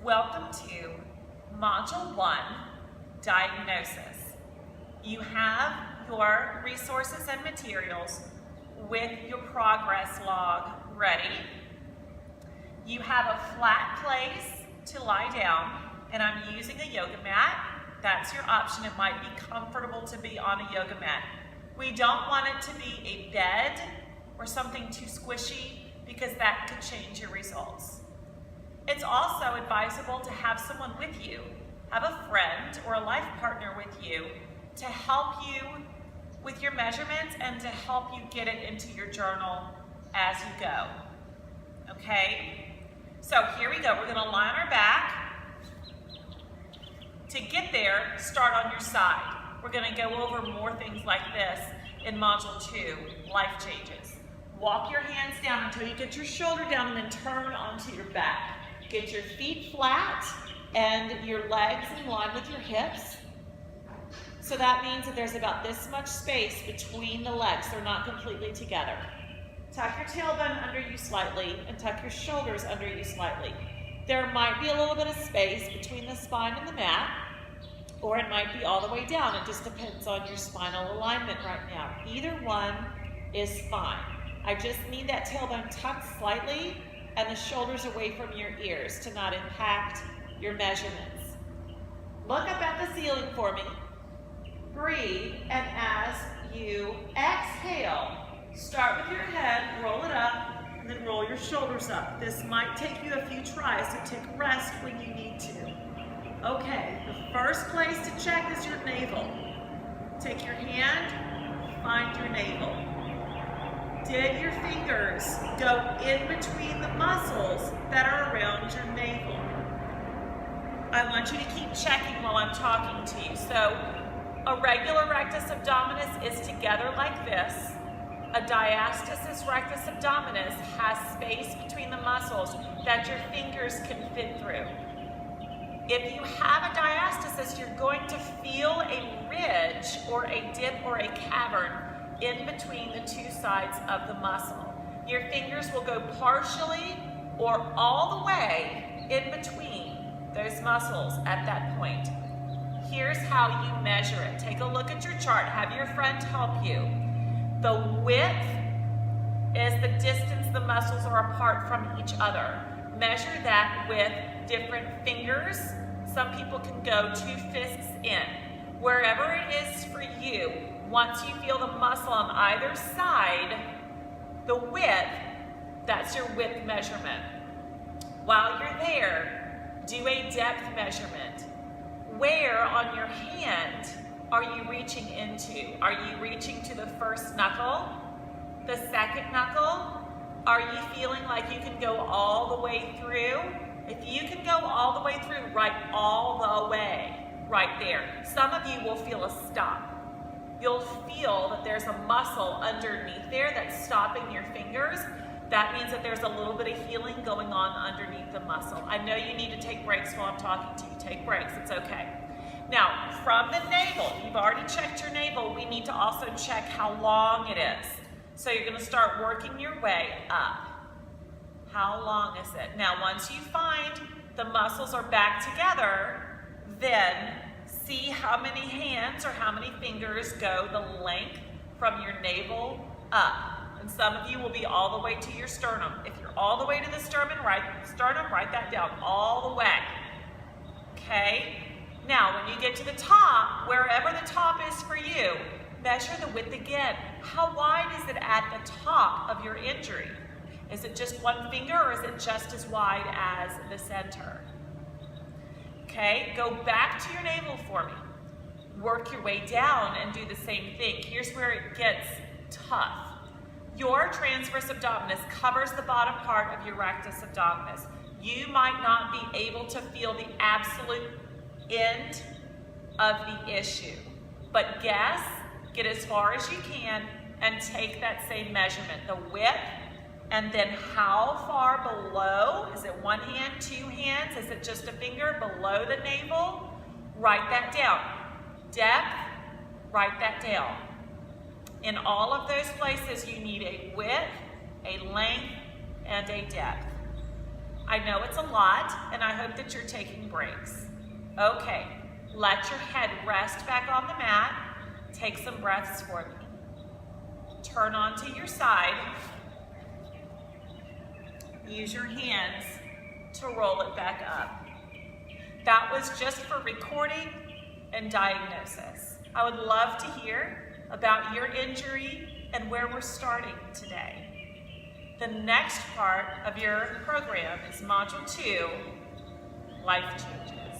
Welcome to Module 1, Diagnosis. You have your resources and materials with your progress log ready. You have a flat place to lie down, and I'm using a yoga mat. That's your option. It might be comfortable to be on a yoga mat. We don't want it to be a bed or something too squishy because that could change your results. It's also advisable to have someone with you, have a friend or a life partner with you to help you with your measurements and to help you get it into your journal as you go. Okay? So here we go. We're going to lie on our back. To get there, start on your side. We're going to go over more things like this in Module 2, Life Changes. Walk your hands down until you get your shoulder down and then turn onto your back. Get your feet flat and your legs in line with your hips. So that means that there's about this much space between the legs. They're not completely together. Tuck your tailbone under you slightly and tuck your shoulders under you slightly. There might be a little bit of space between the spine and the mat, or it might be all the way down. It just depends on your spinal alignment right now. Either one is fine. I just need that tailbone tucked slightly and the shoulders away from your ears to not impact your measurements. Look up at the ceiling for me. Breathe, and as you exhale, start with your head, roll it up, and then roll your shoulders up. This might take you a few tries, so take a rest when you need to. Okay, the first place to check is your navel. Take your hand, find your navel. Did your fingers go in between the muscles that are around your navel? I want you to keep checking while I'm talking to you. So, a regular rectus abdominis is together like this. A diastasis rectus abdominis has space between the muscles that your fingers can fit through. If you have a diastasis, you're going to feel a ridge or a dip or a cavern in between the two sides of the muscle. Your fingers will go partially or all the way in between those muscles at that point. Here's how you measure it. Take a look at your chart. Have your friend help you. The width is the distance the muscles are apart from each other. Measure that with different fingers. Some people can go 2 fists in. Wherever it is for you, once you feel the muscle on either side, the width, that's your width measurement. While you're there, do a depth measurement. Where on your hand are you reaching into? Are you reaching to the first knuckle? The second knuckle? Are you feeling like you can go all the way through? If you can go all the way through, write all the way right there. Some of you will feel a stop. You'll feel that there's a muscle underneath there that's stopping your fingers. That means that there's a little bit of healing going on underneath the muscle. I know you need to take breaks while I'm talking to you. Take breaks, it's okay. Now, from the navel, you've already checked your navel. We need to also check how long it is. So you're going to start working your way up. How long is it? Now, once you find the muscles are back together, then see how many hands or how many fingers go the length from your navel up. And some of you will be all the way to your sternum. If you're all the way to the sternum, write that down, all the way. Okay? Now, when you get to the top, wherever the top is for you, measure the width again. How wide is it at the top of your injury? Is it just one finger or is it just as wide as the center? Okay, go back to your navel for me. Work your way down and do the same thing. Here's where it gets tough. Your transverse abdominis covers the bottom part of your rectus abdominis. You might not be able to feel the absolute end of the issue, but get as far as you can and take that same measurement, the width, and then how far below, is it one hand, 2 hands, is it just a finger below the navel? Write that down. Depth, write that down. In all of those places, you need a width, a length, and a depth. I know it's a lot, and I hope that you're taking breaks. Okay, let your head rest back on the mat. Take some breaths for me. Turn onto your side. Use your hands to roll it back up. That was just for recording and diagnosis. I would love to hear about your injury and where we're starting today. The next part of your program is Module 2, Life Changes.